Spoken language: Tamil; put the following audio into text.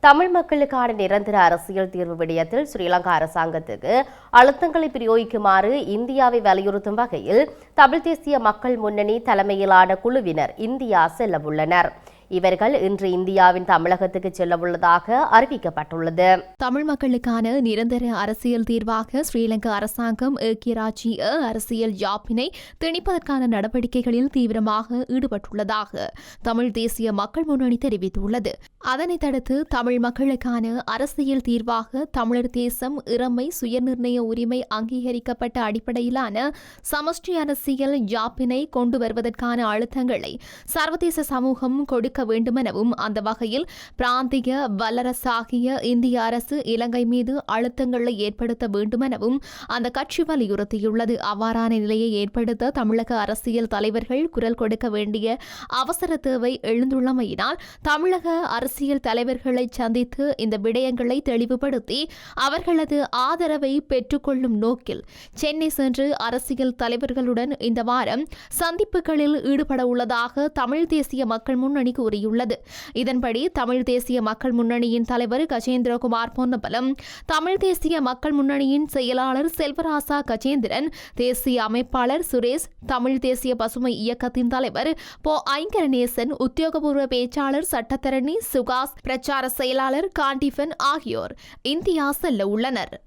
தமிழ் மக்களுக்கான நிரந்தர அரசியல் தீர்வு விடயத்தில் ஸ்ரீலங்கா அரசாங்கத்துக்கு அழுத்தங்களை பிரயோகிக்குமாறு இந்தியாவை வலியுறுத்தும் வகையில் தமிழ் தேசிய மக்கள் முன்னணி தலைமையிலான குழுவினர் இந்தியா செல்லவுள்ளனர். இவர்கள் இன்று இந்தியாவின் தமிழகத்துக்கு செல்லவுள்ளதாக அறிவிக்கப்பட்டுள்ளது. தமிழ் மக்களுக்கான நிரந்தர அரசியல் தீர்வாக ஸ்ரீலங்கா அரசாங்கம் ஐக்கிய ராஜ்ஜிய அரசியல் யாப்பினை திணிப்பதற்கான நடவடிக்கைகளில் தீவிரமாக ஈடுபட்டுள்ளதாக தமிழ் தேசிய மக்கள் முன்னணி தெரிவித்துள்ளது. அதனைத் தடுத்து தமிழ் மக்களுக்கான அரசியல் தீர்வாக தமிழர் தேசம் இறைமை சுயநிர்ணய உரிமை அங்கீகரிக்கப்பட்ட அடிப்படையிலான சமஷ்டி அரசியல் யாப்பினை கொண்டு வருவதற்கான அழுத்தங்களை சர்வதேச சமூகம் கொடுக்க வேண்டுமெனவும் அந்த வகையில் பிராந்திய வல்லரசாகிய இந்திய அரசு இலங்கை மீது அழுத்தங்களை ஏற்படுத்த வேண்டுமெனவும் அந்த கட்சி வலியுறுத்தியுள்ளது. அவ்வாறான நிலையை ஏற்படுத்த தமிழக அரசியல் தலைவர்கள் குரல் கொடுக்க வேண்டிய அவசர தேவை எழுந்துள்ளமையினால் தமிழக அரசியல் தலைவர்களை சந்தித்து இந்த விடயங்களை தெளிவுபடுத்தி அவர்களது ஆதரவை பெற்றுக்கொள்ளும் நோக்கில் சென்னை சென்று அரசியல் தலைவர்களுடன் இந்த வாரம் சந்திப்புகளில் ஈடுபட உள்ளதாக தமிழ் தேசிய மக்கள் முன்னணி கூறியுள்ளது. இதன்படி தமிழ் தேசிய மக்கள் முன்னணியின் தலைவர் கஜேந்திரகுமார் பொன்னம்பலம், தமிழ் தேசிய மக்கள் முன்னணியின் செயலாளர் செல்வராசா கஜேந்திரன், தேசிய அமைப்பாளர் சுரேஷ், தமிழ் தேசிய பசுமை இயக்கத்தின் தலைவர் போ ஐங்கரநேசன், உத்தியோகபூர்வ பேச்சாளர் சட்டத்தரணி சுகாஸ், பிரச்சார செயலாளர் காண்டிஃபன் ஆகியோர் இந்தியா செல்ல உள்ளனர்.